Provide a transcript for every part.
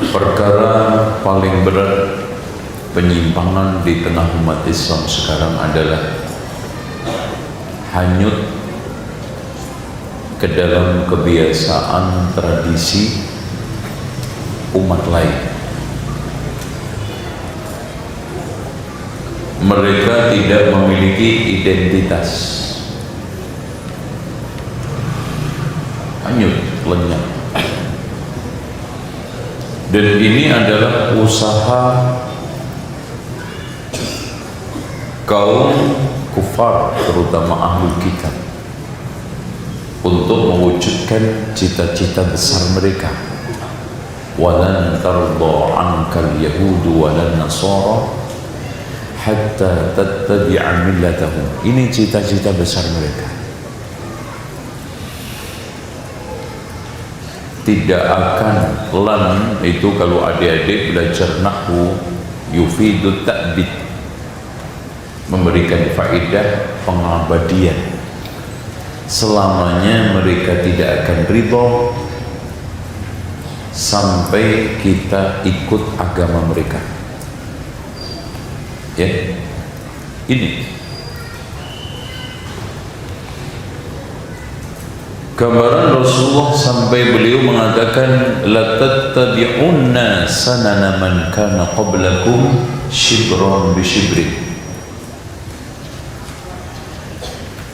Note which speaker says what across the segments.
Speaker 1: perkara paling berat penyimpangan di tengah umat Islam sekarang adalah hanyut ke dalam kebiasaan tradisi umat lain. Mereka tidak memiliki identitas, hanyut, lenyap. Dan ini adalah usaha kaum kufar, terutama ahlul kitab, untuk mewujudkan cita-cita besar mereka. Walan tardha ankal yahudu walan nasara hatta tattabi'a millatahum. Ini cita-cita besar mereka. Tidak akan, lan itu kalau adik-adik belajar nahwu yufidu ta'bid, memberikan faedah pengabadian. Selamanya mereka tidak akan ridho sampai kita ikut agama mereka. Ya, ini gambaran Rasulullah sampai beliau mengatakan la tattabi'unna sanana man kana qablakum shibran bi shibrin.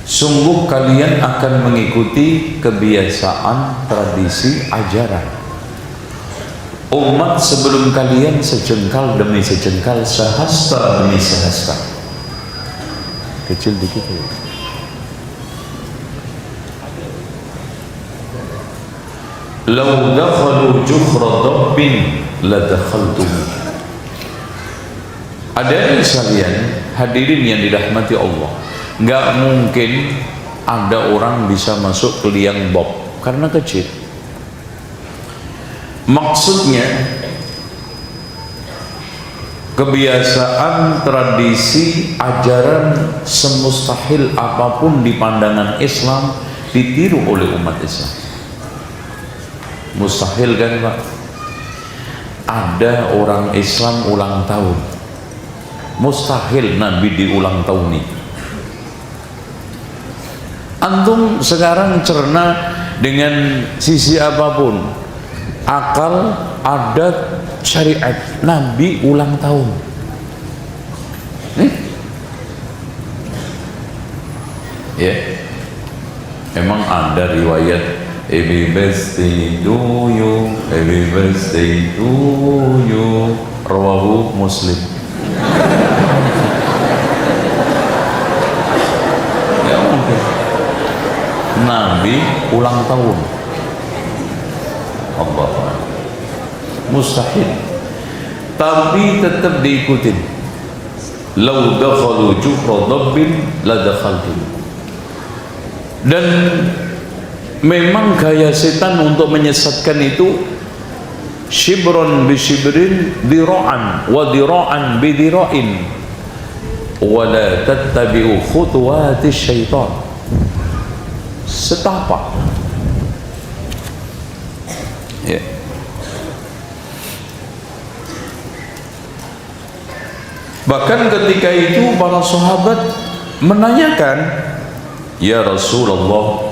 Speaker 1: Sungguh kalian akan mengikuti kebiasaan, tradisi, ajaran umat sebelum kalian, sejengkal demi sejengkal, sehasta demi sehasta. Kecil dikit ya. Lau dakhalu juhra dabbin la dakhaltum. Ada sekalian hadirin yang dirahmati Allah, nggak mungkin ada orang bisa masuk ke liang bob karena kecil. Maksudnya kebiasaan, tradisi, ajaran semustahil apapun di pandangan Islam ditiru oleh umat Islam. Mustahil kan Pak? Ada orang Islam ulang tahun, mustahil Nabi diulang tahun nih. Antum sekarang cerna dengan sisi apapun, akal, adat, syariat, Nabi ulang tahun. Ya, emang ada riwayat happy birthday to you, happy birthday to you, rawahu Muslim. Ya mungkin Nabi ulang tahun, Allah, mustahil, tapi tetap diikutin. Lau dakhalu juhra dabbin la dakhaltum. Dan memang gaya setan untuk menyesatkan itu shibron bi shibrin, dira'an wa dira'an bi dira'in, wa la tattabi'u khutuwati syaitan. Setapak. Ya. Bahkan ketika itu para sahabat menanyakan, ya Rasulullah,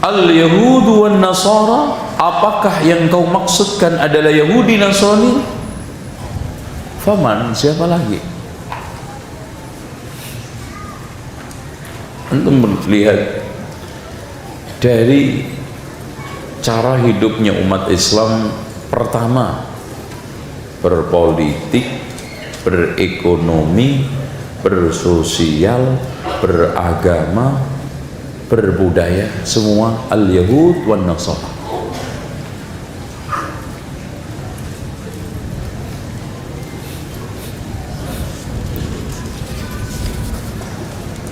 Speaker 1: al-Yahudu wan Nasara, apakah yang kau maksudkan adalah Yahudi Nasrani? Faman, siapa lagi? Antum melihat dari cara hidupnya umat Islam, pertama berpolitik, berekonomi, bersosial, beragama, berbudaya, semua al-Yahud wan Nasara.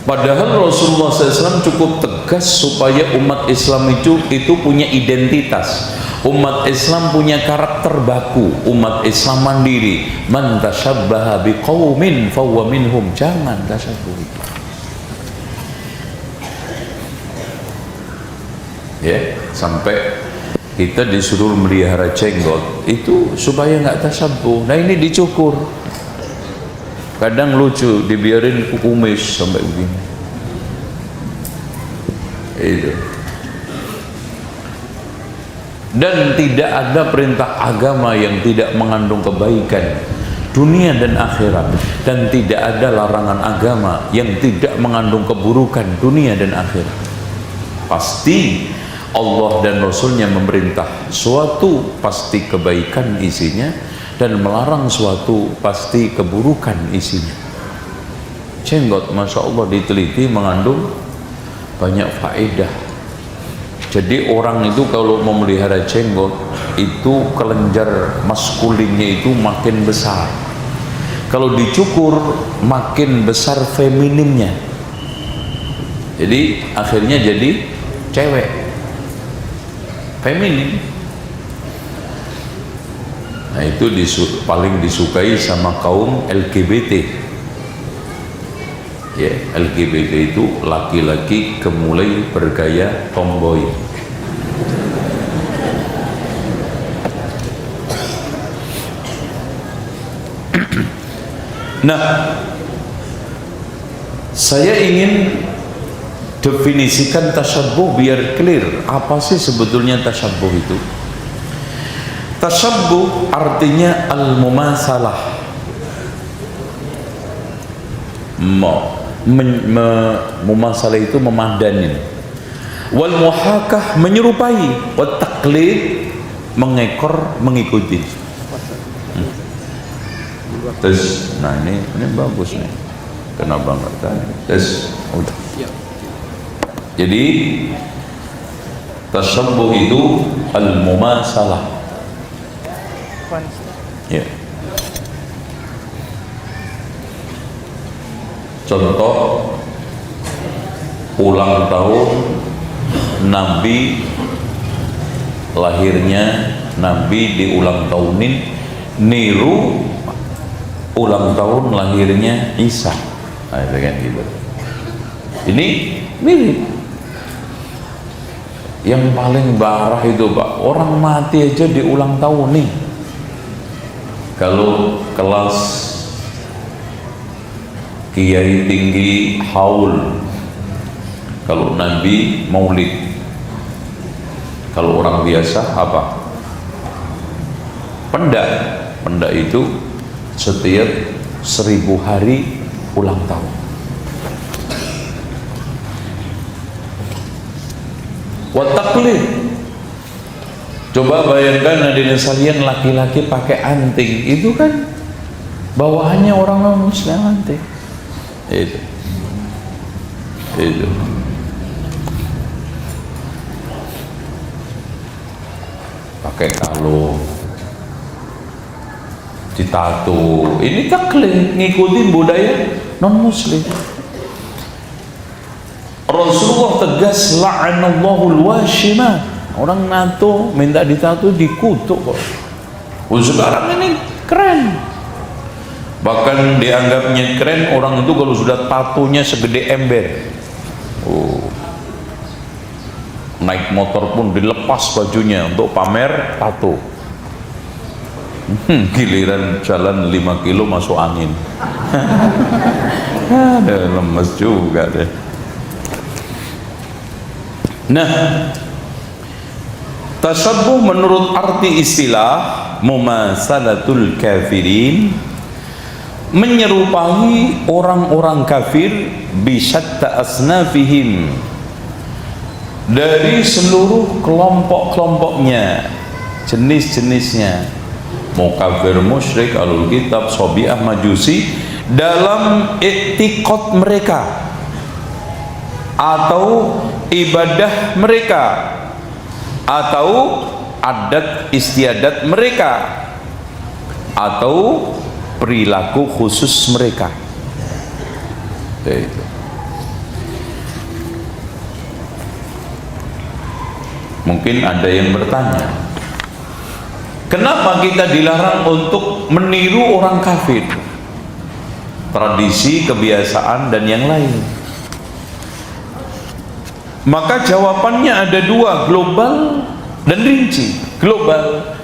Speaker 1: Padahal Rasulullah SAW cukup tegas supaya umat Islam itu punya identitas. Umat Islam punya karakter baku. Umat Islam mandiri. Man tashabbaha biqaumin fahuwa minhum. Jangan tashabbuhi. Ya, sampai Kita disuruh melihara jenggot itu supaya nggak tasabbuh. Nah ini dicukur. Kadang lucu, dibiarin kumis sampai begini. Itu. Dan tidak ada perintah agama yang tidak mengandung kebaikan dunia dan akhirat, dan tidak ada larangan agama yang tidak mengandung keburukan dunia dan akhirat. Pasti Allah dan Rasulnya memerintah suatu pasti kebaikan isinya, dan melarang suatu pasti keburukan isinya. Jenggot Masya Allah diteliti mengandung banyak faedah. Jadi orang itu kalau memelihara jenggot itu kelenjar maskulinnya itu makin besar. Kalau dicukur makin besar femininnya. Jadi akhirnya jadi cewek feminin. Nah itu paling disukai sama kaum LGBT. Ya, LGBT itu laki-laki kemulai bergaya tomboy. Nah, saya ingin definisikan tasyabbuh biar clear. Apa sih sebetulnya tasyabbuh itu? Tasyabbuh artinya al-mumasalah. Mumasalah itu memadanin. Wal muhakah menyerupai. Wat taqlid mengekor, mengikuti. Terus, nah ini bagus nih. Kenapa enggak tadi? Terus, udah. Jadi tasyabbuh itu al-mumasalah. Ya. Contoh ulang tahun Nabi, lahirnya Nabi diulang tahunin, niru ulang tahun lahirnya Isa. Nah, itu kan gitu. Ini mirip. Yang paling parah itu Pak, orang mati aja diulang tahun nih. Kalau kelas kiai tinggi haul, kalau Nabi maulid, kalau orang biasa apa? Pendak itu setiap 1000 hari ulang tahun. Wa taqlid, coba bayangkan hadirin sekalian, laki-laki pakai anting, itu kan bawahannya orang non muslim anting. Itu pakai kalung, ditato, ini taklid, ngikutin budaya non muslim. Rasulullah tegas, la'anallahul washimah, orang nato minta ditato dikutuk kok. Sekarang ini keren, bahkan dianggapnya keren orang itu kalau sudah tatonya segede ember. Naik motor pun dilepas bajunya untuk pamer tato. Giliran jalan 5 kilo masuk angin. Lemes juga deh. Nah, tasyabbuh menurut arti istilah mumasalatul kafirin, menyerupai orang-orang kafir bisyatta asnafihim, dari seluruh kelompok-kelompoknya, jenis-jenisnya, mau kafir, musyrik, ahlul kitab, sobiah, majusi, dalam i'tiqad mereka atau ibadah mereka atau adat istiadat mereka atau perilaku khusus mereka. Itu. Mungkin ada yang bertanya, kenapa kita dilarang untuk meniru orang kafir, tradisi, kebiasaan, dan yang lain? Maka jawabannya ada dua, global dan rinci, global.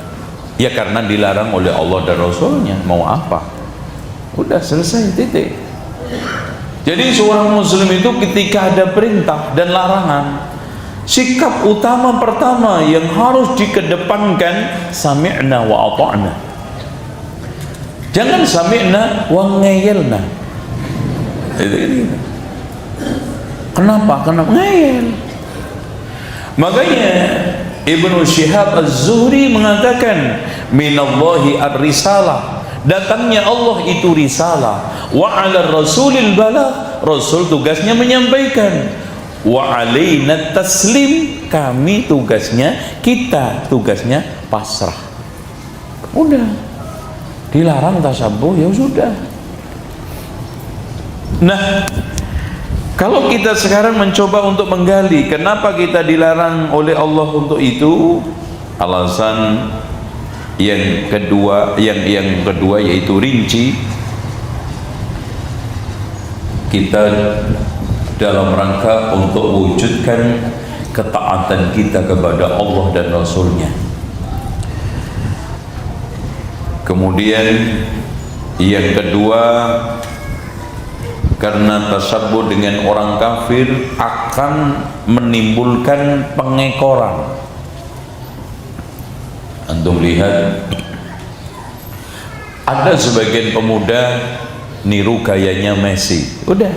Speaker 1: Ya karena dilarang oleh Allah dan Rasulnya, mau apa? Udah selesai, titik. Jadi seorang muslim itu ketika ada perintah dan larangan, sikap utama pertama yang harus dikedepankan sami'na wa ata'na. Jangan sami'na wa ngeyelna. Kenapa? Karena ngeyel. Makanya Ibnu Syihab Az-Zuhri mengatakan minallahi ar-risalah, datangnya Allah itu risalah, wa 'ala rasulil balagh, rasul tugasnya menyampaikan, wa 'alaina taslim, kami tugasnya, kita tugasnya pasrah. Udah, dilarang tasabbuh, ya sudah. Nah, kalau kita sekarang mencoba untuk menggali kenapa kita dilarang oleh Allah untuk itu, alasan yang kedua yaitu rinci. Kita dalam rangka untuk wujudkan ketaatan kita kepada Allah dan Rasulnya. Kemudian yang kedua, karena tasabbuh dengan orang kafir akan menimbulkan pengekoran. Antum lihat, ada sebagian pemuda niru gayanya Messi. Udah,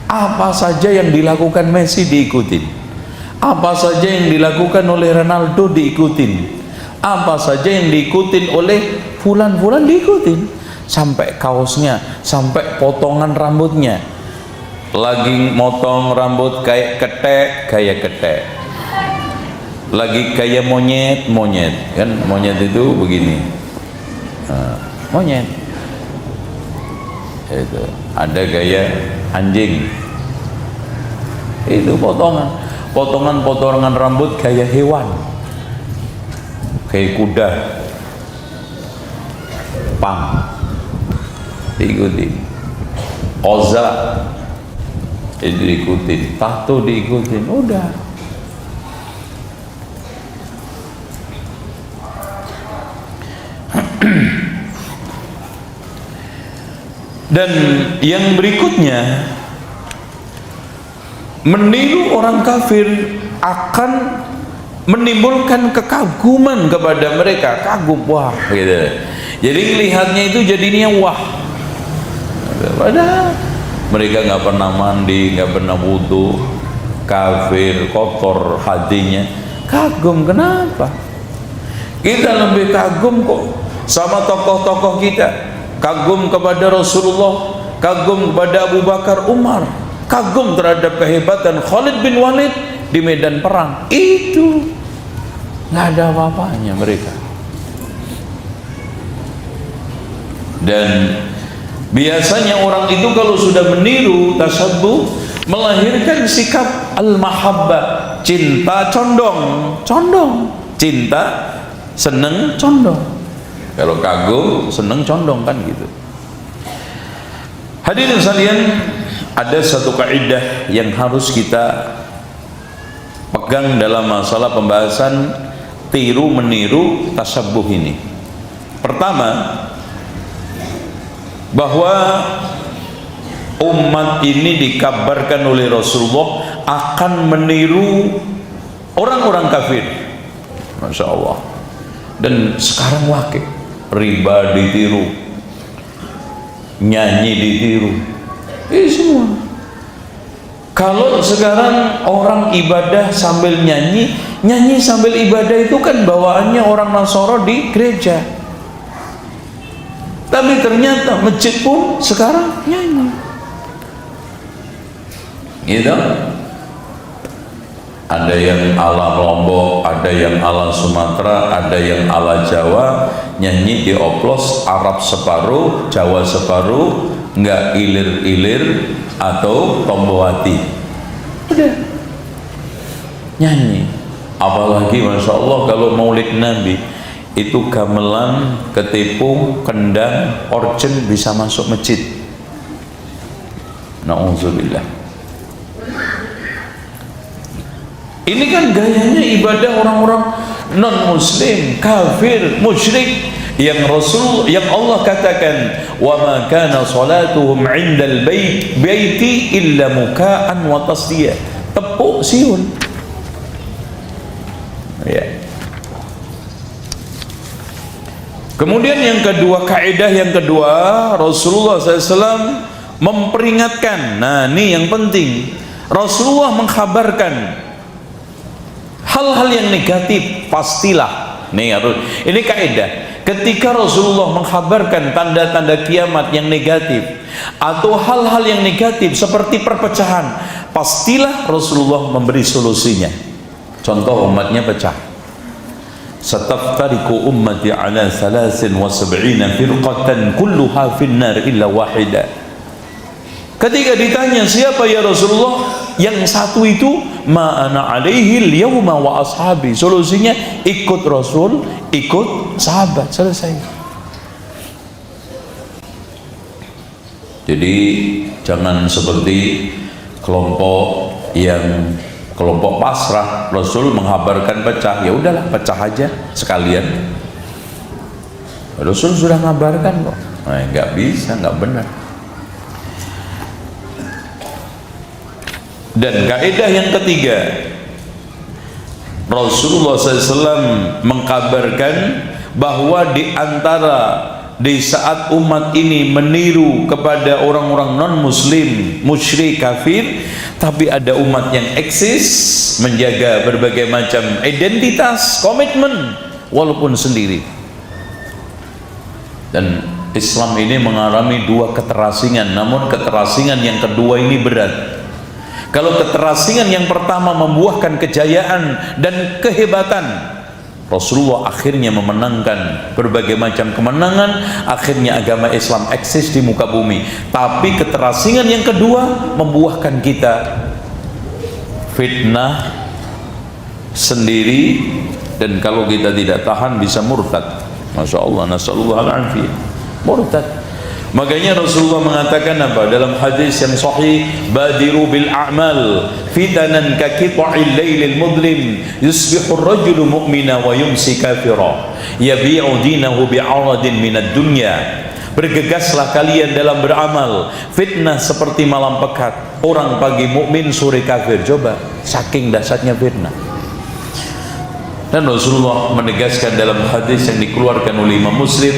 Speaker 1: apa saja yang dilakukan Messi diikutin, apa saja yang dilakukan oleh Ronaldo diikutin, apa saja yang diikutin oleh fulan-fulan diikutin. Sampai kaosnya, sampai potongan rambutnya, lagi motong rambut kayak ketek, gaya ketek, lagi kayak monyet kan, monyet itu begini, monyet itu, ada gaya anjing, itu potongan rambut gaya hewan, kayak kuda, pang diikuti, oza itu diikuti, tato diikuti, udah. Dan yang berikutnya, meniru orang kafir akan menimbulkan kekaguman kepada mereka, kagum, wah gitu. Jadi lihatnya itu jadinya wah. Padahal mereka nggak pernah mandi, nggak pernah wudu, kafir, kotor hatinya. Kagum, kenapa? Kita lebih kagum kok sama tokoh-tokoh kita. Kagum kepada Rasulullah, kagum kepada Abu Bakar, Umar, kagum terhadap kehebatan Khalid bin Walid di medan perang. Itu nggak ada apa-apanya mereka. Dan biasanya orang itu kalau sudah meniru tasabbuh, melahirkan sikap al-mahabbah, cinta condong, cinta seneng condong. Kalau kagum seneng condong, kan gitu. Hadirin sekalian, ada satu kaidah yang harus kita pegang dalam masalah pembahasan tiru meniru tasabbuh ini. Pertama, bahwa umat ini dikabarkan oleh Rasulullah akan meniru orang-orang kafir. Masya Allah. Dan sekarang wakil, riba ditiru, nyanyi ditiru, semua. Kalau sekarang orang ibadah sambil nyanyi sambil ibadah, itu kan bawaannya orang Nasara di gereja. Tapi ternyata masjid pun sekarang nyanyi, gitu. Ada yang ala Lombok, ada yang ala Sumatera, ada yang ala Jawa, nyanyi dioplos, Arab separuh, Jawa separuh, nggak ilir-ilir atau tombowati, udah nyanyi. Apalagi Masya Allah kalau maulid Nabi itu gamelan, ketipung, kendang, orjen bisa masuk masjid. Na'udzubillah. Ini kan gayanya ibadah orang-orang non muslim, kafir, musyrik, yang Allah katakan wa ma kana salatuhum 'indal baiti illa muka'an wa tasdiyah, tepuk siun ya. Kemudian yang kedua, kaidah yang kedua, Rasulullah SAW memperingatkan. Nah, ini yang penting. Rasulullah mengkhabarkan hal-hal yang negatif pastilah. Ini kaidah. Ketika Rasulullah mengkhabarkan tanda-tanda kiamat yang negatif atau hal-hal yang negatif seperti perpecahan, pastilah Rasulullah memberi solusinya. Contoh, umatnya pecah. Sataftariqu ummati ala 73 firqatan kulluha finnar illa wahida. Ketika ditanya siapa ya Rasulullah, yang satu itu ma ana alaihi al-yawma wa ashabi. Solusinya ikut Rasul, ikut sahabat, selesai. Jadi jangan seperti kelompok pasrah. Rasul menghabarkan pecah, ya udahlah pecah aja sekalian. Rasul sudah mengabarkan kok. Nah, nggak bisa, nggak benar. Dan kaidah yang ketiga, Rasulullah SAW mengkabarkan bahwa di saat umat ini meniru kepada orang-orang non-muslim, musyrik, kafir, tapi ada umat yang eksis, menjaga berbagai macam identitas, komitmen, walaupun sendiri. Dan Islam ini mengalami dua keterasingan, namun keterasingan yang kedua ini berat. Kalau keterasingan yang pertama membuahkan kejayaan dan kehebatan, Rasulullah akhirnya memenangkan berbagai macam kemenangan, akhirnya agama Islam eksis di muka bumi. Tapi keterasingan yang kedua membuahkan kita fitnah sendiri, dan kalau kita tidak tahan bisa murtad. Masya Allah, nasallallahu alaihi murtad. Makanya Rasulullah mengatakan apa dalam hadis yang sahih, badiru bil a'mal fitanan ka qita'il lailil mudlim yusbihu ar-rajulu mu'mina wa yumsi kafira yabi'u dinahu bi'aradin minad dunya. Bergegaslah kalian dalam beramal, fitnah seperti malam pekat, orang pagi mukmin sore kafir. Coba, saking dahsyatnya fitnah. Dan Rasulullah menegaskan dalam hadis yang dikeluarkan oleh Imam Muslim,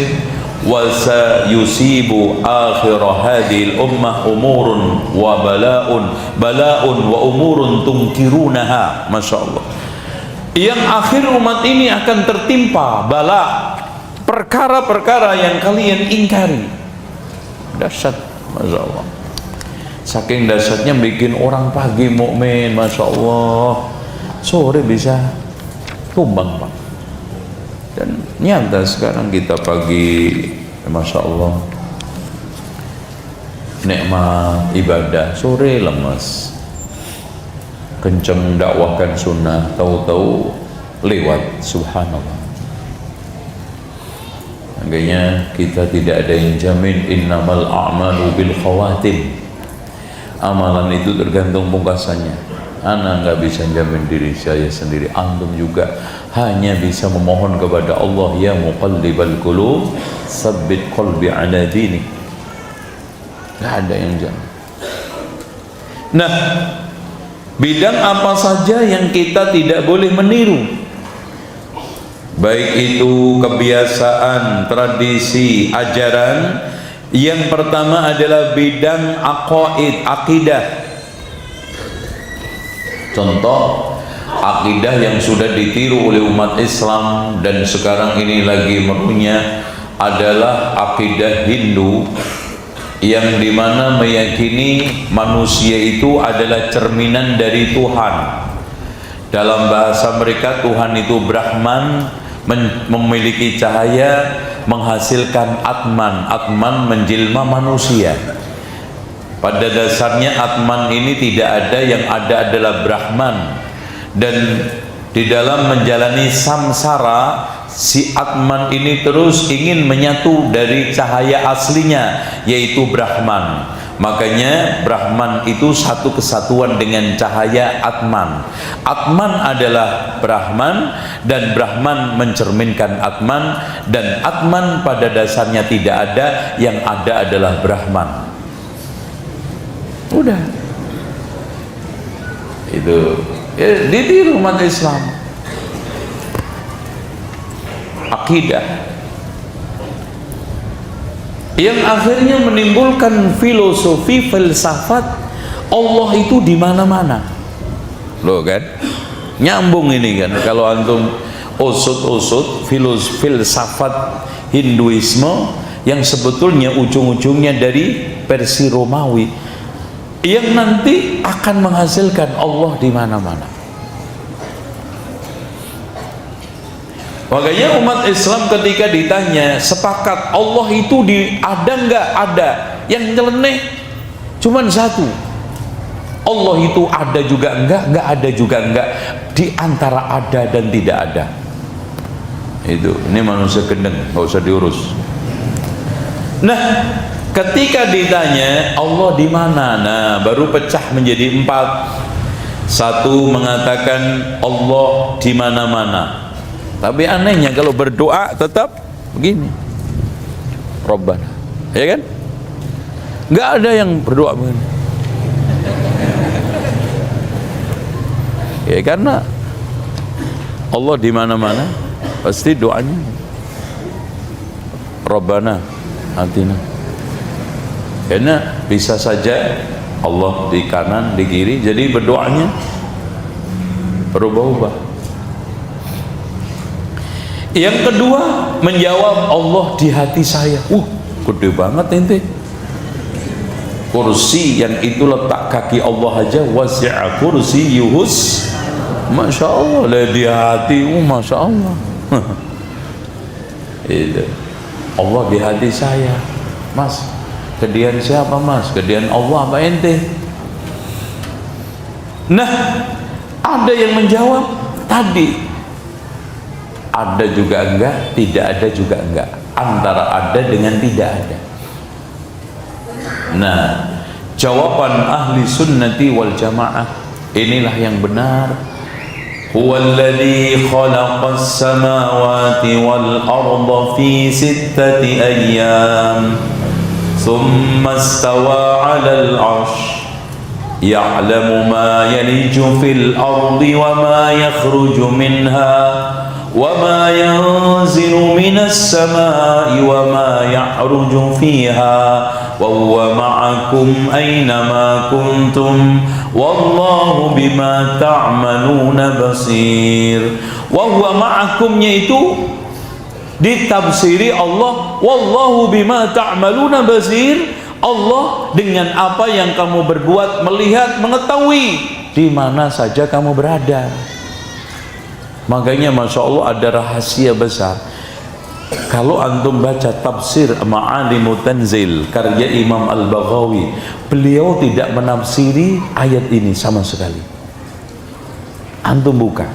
Speaker 1: wa sayusibu akhir hadhil ummah umurun wa bala'un wa umurun tunkirunaha. Masya Allah, yang akhir umat ini akan tertimpa bala, perkara-perkara yang kalian ingkari. Dahsyat, Masya Allah. Saking dahsyatnya bikin orang pagi mukmin, Masya Allah, sore bisa tumbang, Pak. Dan nyata sekarang kita pagi, Masya Allah, nikmat ibadah, sore lemas, kenceng dakwahkan sunnah, tahu-tahu lewat. Subhanallah. Makanya kita tidak ada yang jamin. Innamal a'malu bil khawatim. Amalan itu tergantung pungkasannya. Ana nggak bisa jamin diri saya sendiri, antum juga hanya bisa memohon kepada Allah, ya muqallibal qulub tsabbit qalbi ala dinik. Nggak ada yang jamin. Nah, bidang apa saja yang kita tidak boleh meniru, baik itu kebiasaan, tradisi, ajaran. Yang pertama adalah bidang aqaid, akidah. Contoh akidah yang sudah ditiru oleh umat Islam dan sekarang ini lagi merunya adalah akidah Hindu, yang dimana meyakini manusia itu adalah cerminan dari Tuhan. Dalam bahasa mereka, Tuhan itu Brahman, memiliki cahaya, menghasilkan Atman. Atman menjelma manusia. Pada dasarnya Atman ini tidak ada, yang ada adalah Brahman. Dan di dalam menjalani samsara, si Atman ini terus ingin menyatu dari cahaya aslinya, yaitu Brahman. Makanya Brahman itu satu kesatuan dengan cahaya Atman. Atman adalah Brahman, dan Brahman mencerminkan Atman, dan Atman pada dasarnya tidak ada, yang ada adalah Brahman. Udah. Itu ya, ditiru umat Islam. Akidah yang akhirnya menimbulkan filosofi filsafat Allah itu di mana-mana. Loh kan? Nyambung ini kan. Kalau antum usut-usut filsafat Hinduisme yang sebetulnya ujung-ujungnya dari Persia Romawi, yang nanti akan menghasilkan Allah di mana-mana. Makanya umat Islam ketika ditanya sepakat Allah itu ada nggak? Ada. Yang nyeleneh cuman satu, Allah itu ada juga enggak ada juga enggak, di antara ada dan tidak ada. Itu, ini manusia gendeng, nggak usah diurus. Nah, ketika ditanya Allah di mana, nah baru pecah menjadi 4. Satu mengatakan Allah di mana-mana. Tapi anehnya kalau berdoa tetap begini, Rabbana, ya kan? Nggak ada yang berdoa begini. Ya karena Allah di mana-mana, pasti doanya Rabbana atina. Karena bisa saja Allah di kanan, di kiri, jadi berdoanya berubah-ubah. Yang kedua menjawab Allah di hati saya. Gede banget ente. Kursi yang itu letak kaki Allah aja, wasi'a kursi yuhus, Masya Allah, lah di hati, Masya Allah. Itu Allah di hati saya. Mas, kedian siapa mas? Kedian Allah apa ente? Nah, ada yang menjawab tadi, ada juga enggak, tidak ada juga enggak, antara ada dengan tidak ada. Nah, jawaban ahli sunnati wal jamaah inilah yang benar. Huwallazi khalaqas samawati wal arda fi 6 ayyam thumma istawa 'alal 'arsy ya'lamu ma yaliju fil ardi wa ma yakhruju minha وَمَا يَنزِلُ مِنَ السَّمَاءِ وَمَا يَعْرُجُ فِيهَا وَهُوَ مَعَكُمْ أَيْنَمَا كُنْتُمْ وَاللَّهُ بِمَا تَعْمَلُونَ بَصِيرٌ. وَهُوَ مَعَكُمْ yaitu ditafsiri Allah وَاللَّهُ بِمَا تَعْمَلُونَ بَصِيرٌ. Allah dengan apa yang kamu berbuat melihat, mengetahui di mana saja kamu berada. Makanya Masya Allah ada rahasia besar. Kalau antum baca tafsir Ma'alimu Tanzil karya Imam Al-Baghawi, beliau tidak menafsiri ayat ini sama sekali. Antum buka,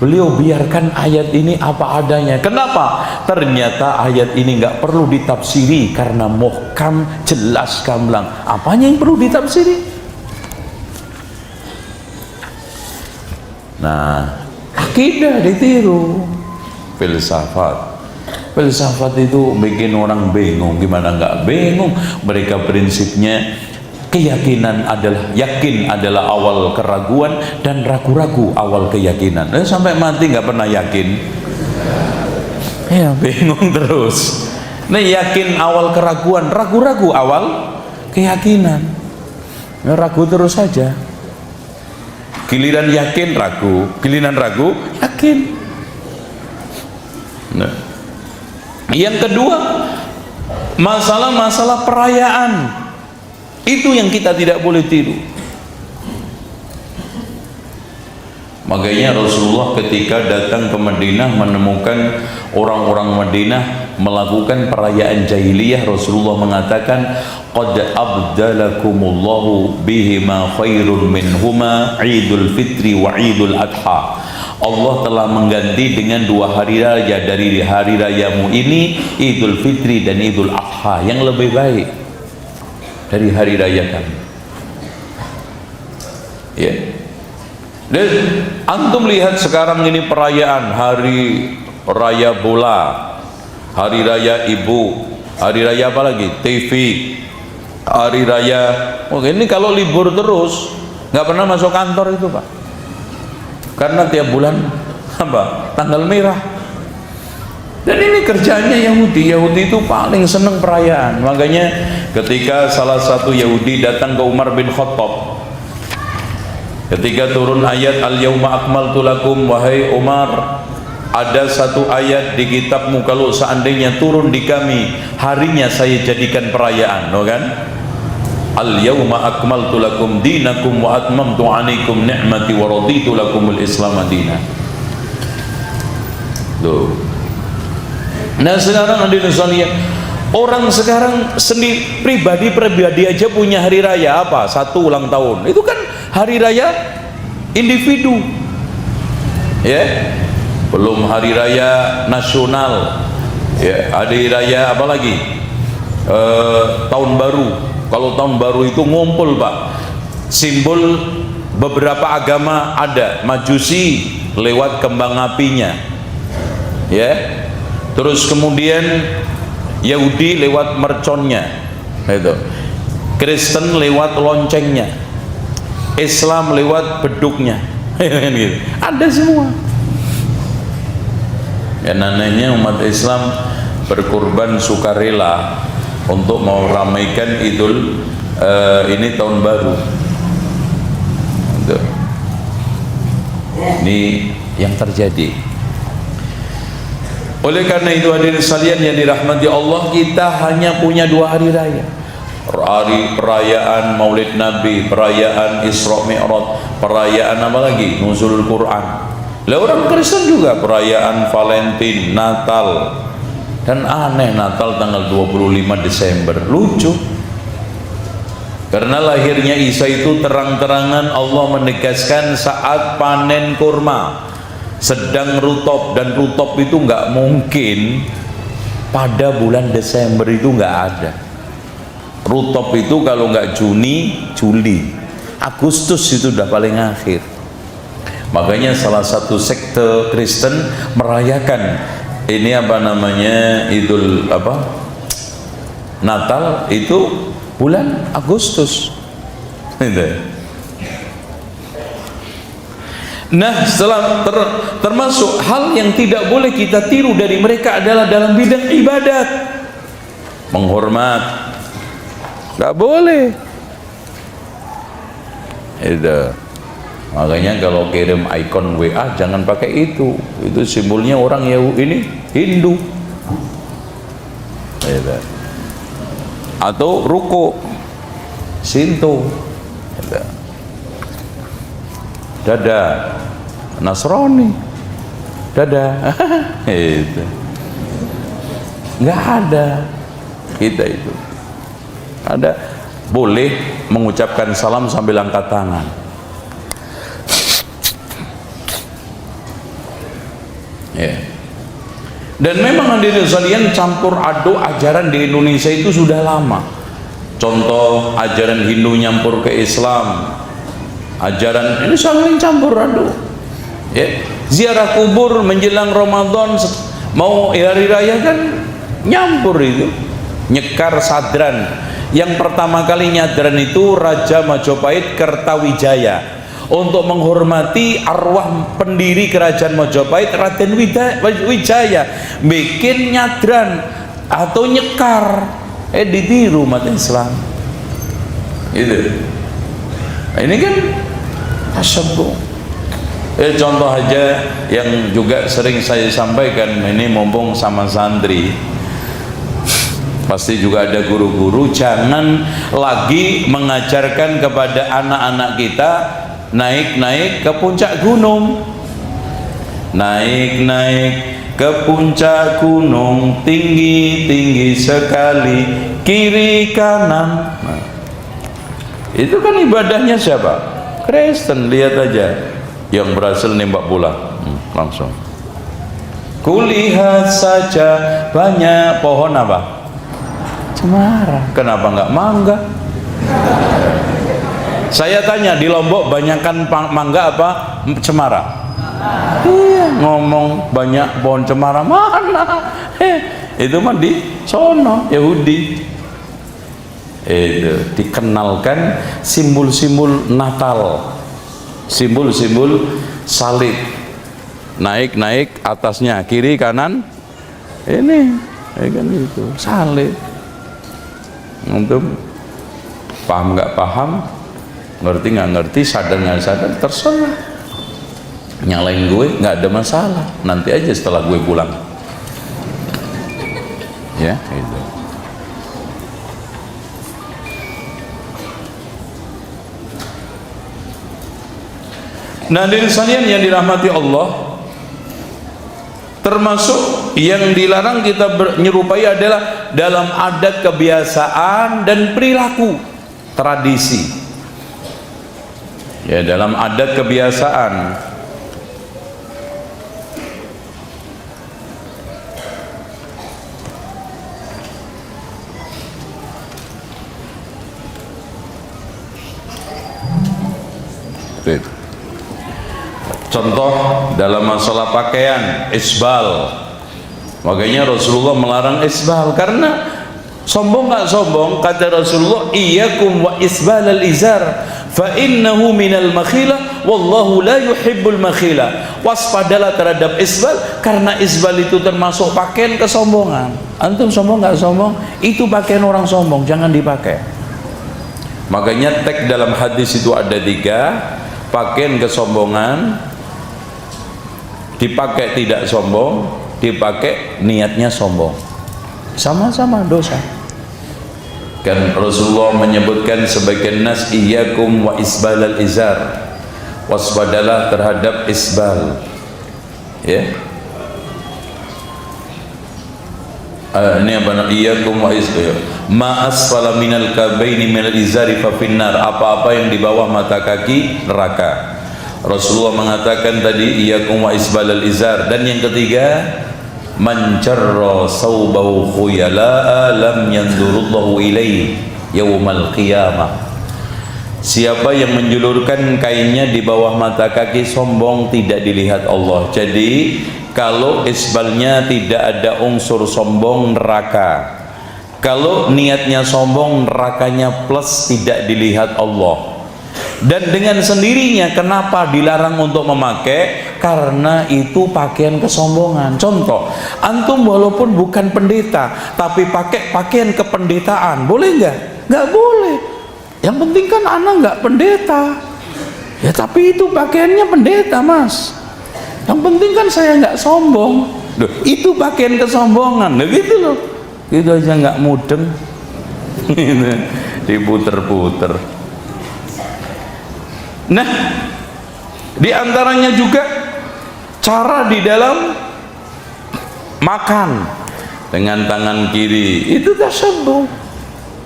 Speaker 1: beliau biarkan ayat ini apa adanya. Kenapa? Ternyata ayat ini nggak perlu ditafsiri karena muhkam, jelas, gamblang. Apanya yang perlu ditafsiri? Nah, akidah ditiru. Filsafat itu bikin orang bingung. Gimana nggak bingung? Mereka prinsipnya keyakinan adalah, yakin adalah awal keraguan, dan ragu-ragu awal keyakinan. Sampai mati nggak pernah yakin. Ya bingung terus. Nah, yakin awal keraguan, ragu-ragu awal keyakinan. Ragu terus saja. Giliran yakin ragu, giliran ragu yakin. Nah, yang kedua, masalah-masalah perayaan itu yang kita tidak boleh tiru. Makanya Rasulullah ketika datang ke Madinah menemukan orang-orang Madinah melakukan perayaan jahiliyah, Rasulullah mengatakan, qad abdalakumullahu bihima khairun minhuma Idul Fitri wa Idul Adha. Allah telah mengganti dengan 2 hari raya dari hari rayamu ini, Idul Fitri dan Idul Adha, yang lebih baik. dari hari raya kami. Ya. Dan antum lihat sekarang ini perayaan hari raya bola, hari raya ibu, hari raya apa lagi? TV, hari raya. Oh, ini kalau libur terus nggak pernah masuk kantor itu, Pak. Karena tiap bulan apa? Tanggal merah. Dan ini kerjanya Yahudi. Yahudi itu paling senang perayaan. Makanya ketika salah satu Yahudi datang ke Umar bin Khattab, ketika turun ayat al-yauma akmaltu lakum, wahai Umar, ada satu ayat di kitabmu kalau seandainya turun di kami, harinya saya jadikan perayaan, no kan? Al-yauma akmaltu lakum dinakum wa atmamtu 'alaikum ni'mati wa raditu lakumul Islam madina. Tuh. Nah, sekarang ada misalnya orang sekarang sendiri pribadi aja punya hari raya apa? Satu ulang tahun. Itu kan hari raya individu. Ya. Belum hari raya nasional. Ya, hari raya apa lagi? Tahun baru. Kalau tahun baru itu ngumpul, Pak. Simbol beberapa agama ada, Majusi lewat kembang apinya. Ya. Terus kemudian Yahudi lewat merconnya. Itu. Kristen lewat loncengnya. Islam lewat beduknya. Ada semua. Ya, namanya umat Islam berkorban sukarela untuk mau ramaikan Idul ini tahun baru. Ini yang terjadi. Oleh karena itu hadirin sekalian yang dirahmati Allah, kita hanya punya 2 hari raya. Hari perayaan Maulid Nabi, perayaan Isra Mi'raj, perayaan apa lagi? Nuzulul Quran. Lah orang Kristen juga perayaan Valentine, Natal. Dan aneh, Natal tanggal 25 Desember. Lucu. Karena lahirnya Isa itu terang-terangan Allah menegaskan saat panen kurma, sedang rutop, dan rutop itu nggak mungkin pada bulan Desember, itu nggak ada. Rutop itu kalau nggak Juni, Juli, Agustus itu udah paling akhir. Makanya salah satu sekte Kristen merayakan ini apa namanya, Idul apa, Natal itu bulan Agustus. Nah, setelah termasuk hal yang tidak boleh kita tiru dari mereka adalah dalam bidang ibadat, menghormat, nggak boleh. Itu makanya kalau kirim ikon WA jangan pakai itu simbolnya orang Yahudi, ini Hindu. Itu. Atau ruko Sinto. Itu. Dada Nasrani, dada itu nggak ada. Kita itu ada boleh mengucapkan salam sambil angkat tangan. Ya. Dan memang hadirin sekalian, campur aduk ajaran di Indonesia itu sudah lama. Contoh ajaran Hindu nyampur ke Islam, ajaran ini saling campur aduk. Ya. Ziarah kubur menjelang Ramadan, mau hari raya kan nyampur itu. Nyekar sadran. Yang pertama kali nyadran itu Raja Majapahit Kertawijaya, untuk menghormati arwah pendiri kerajaan Majapahit Raden Wijaya, bikin nyadran atau nyekar. Ditiru umat Islam. Itu. Ini kan tasyabbuh. Contoh aja yang juga sering saya sampaikan, ini mumpung sama santri, pasti juga ada guru-guru, jangan lagi mengajarkan kepada anak-anak kita naik-naik ke puncak gunung, naik-naik ke puncak gunung, tinggi-tinggi sekali, kiri kanan. Nah, itu kan ibadahnya siapa? Kristen. Lihat aja yang berhasil nembak bola, langsung. Kulihat saja banyak pohon apa? Cemara. Kenapa nggak mangga? Saya tanya, di Lombok banyakkan mangga apa cemara? Iya, ngomong banyak pohon cemara mana? Itu mah di sono Yahudi. Itu dikenalkan simbol-simbol Natal, simbol-simbol salib, naik atasnya kiri kanan, ini kan itu salib. Untuk paham nggak paham, ngerti nggak ngerti, sadar nggak sadar, terserah. Nyalain gue nggak ada masalah, nanti aja setelah gue pulang. Ya itu. Nah, hadirin sekalian yang dirahmati Allah, termasuk yang dilarang kita menyerupai adalah dalam adat, kebiasaan dan perilaku, tradisi. Ya, dalam adat kebiasaan. Contoh dalam masalah pakaian, isbal. Makanya Rasulullah melarang isbal, karena sombong nggak sombong, kata Rasulullah, iyyakum wa isbal al-izar fa innahu minal makhilah wallahu la yuhibbul makhilah. Waspadalah terhadap isbal, karena isbal itu termasuk pakaian kesombongan. Antum sombong nggak sombong, itu pakaian orang sombong, jangan dipakai. Makanya teks dalam hadis itu ada 3, pakaian kesombongan, dipakai tidak sombong, dipakai niatnya sombong, sama-sama dosa. Kan Rasulullah menyebutkan sebagian nas, iyyakum wa isbalal izar, waspadalah terhadap isbal, ya. Ini apa? Iyyakum wa isbal ma asfala minal kabaini minal izari fa finnar, apa-apa yang di bawah mata kaki neraka. Rasulullah mengatakan tadi iyyakum wa isbalal izar. Dan yang ketiga, man jarra saubahu khuyala'a lam yandurullahu ilaihi yaumal qiyamah. Siapa yang menjulurkan kainnya di bawah mata kaki, sombong, tidak dilihat Allah. Jadi kalau isbalnya tidak ada unsur sombong, neraka. Kalau niatnya sombong, nerakanya plus, tidak dilihat Allah. Dan dengan sendirinya kenapa dilarang untuk memakai? Karena itu pakaian kesombongan. Contoh, antum walaupun bukan pendeta tapi pakai pakaian kependetaan, boleh nggak? Nggak boleh. Yang penting kan anak nggak pendeta, ya, tapi itu pakaiannya pendeta, mas. Yang penting kan saya nggak sombong. Duh, itu pakaian kesombongan, nah, gitu loh. Itu aja nggak mudeng, diputer-puter. Nah, diantaranya juga cara di dalam makan dengan tangan kiri, itu tasabuh,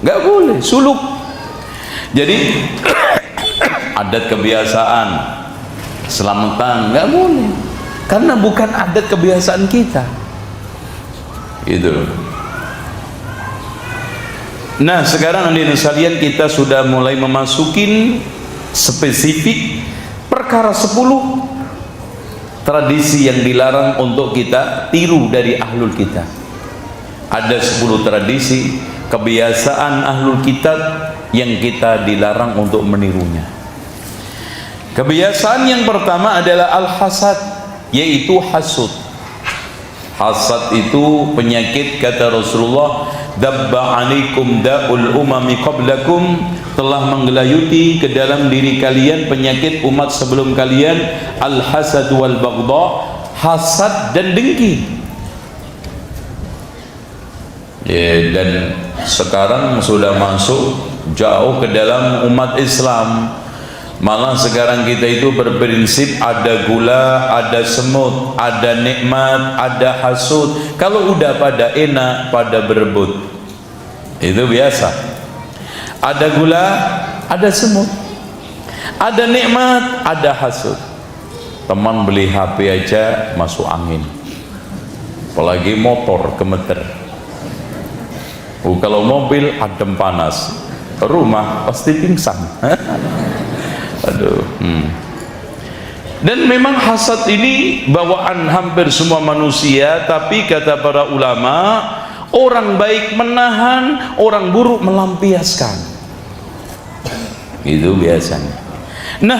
Speaker 1: nggak boleh, suluk. Jadi adat kebiasaan selamatan nggak boleh, karena bukan adat kebiasaan kita, gitu. Nah, sekarang hadirin sekalian, kita sudah mulai memasukin spesifik perkara 10 tradisi yang dilarang untuk kita tiru dari ahlul kitab. Ada 10 tradisi kebiasaan ahlul kitab yang kita dilarang untuk menirunya. Kebiasaan yang pertama adalah al-hasad, yaitu hasud. Hasad itu penyakit, kata Rasulullah, dabba alaikum da'ul umami qablakum, telah menggelayuti ke dalam diri kalian penyakit umat sebelum kalian, al-hasad wal baghdha, hasad dan dengki. Ya, dan sekarang sudah masuk jauh ke dalam umat Islam. Malah sekarang kita itu berprinsip ada gula, ada semut, ada nikmat, ada hasud. Kalau udah pada enak, pada berebut, itu biasa. Ada gula, ada semut, ada nikmat, ada hasud. Teman beli HP aja masuk angin, apalagi motor gemeter. Kalau mobil adem panas, rumah pasti pingsan. Aduh. Dan memang hasad ini bawaan hampir semua manusia, tapi kata para ulama, orang baik menahan, orang buruk melampiaskan. Itu biasanya. Nah,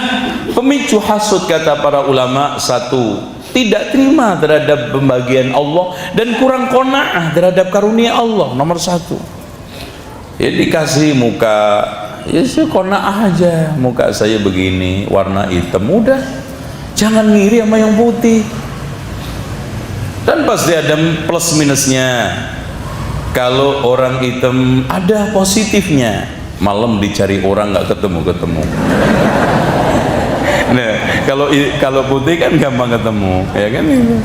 Speaker 1: pemicu hasud kata para ulama, satu, tidak terima terhadap pembagian Allah dan kurang qanaah terhadap karunia Allah, nomor satu. Ya dikasih muka, ya saya qanaah aja, muka saya begini, warna hitam, udah, jangan ngiri sama yang putih. Dan pasti ada plus minusnya. Kalau orang hitam ada positifnya, malam dicari orang nggak ketemu. Nah, kalau putih kan gampang ketemu, ya kan itu.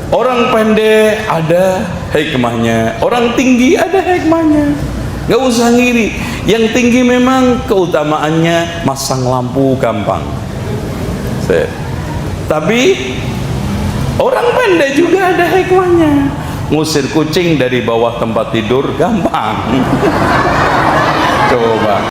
Speaker 1: Orang pendek ada hikmahnya, orang tinggi ada hikmahnya. Nggak usah ngiri. Yang tinggi memang keutamaannya masang lampu gampang. Tapi orang pendek juga ada hikmahnya. Ngusir kucing dari bawah tempat tidur gampang.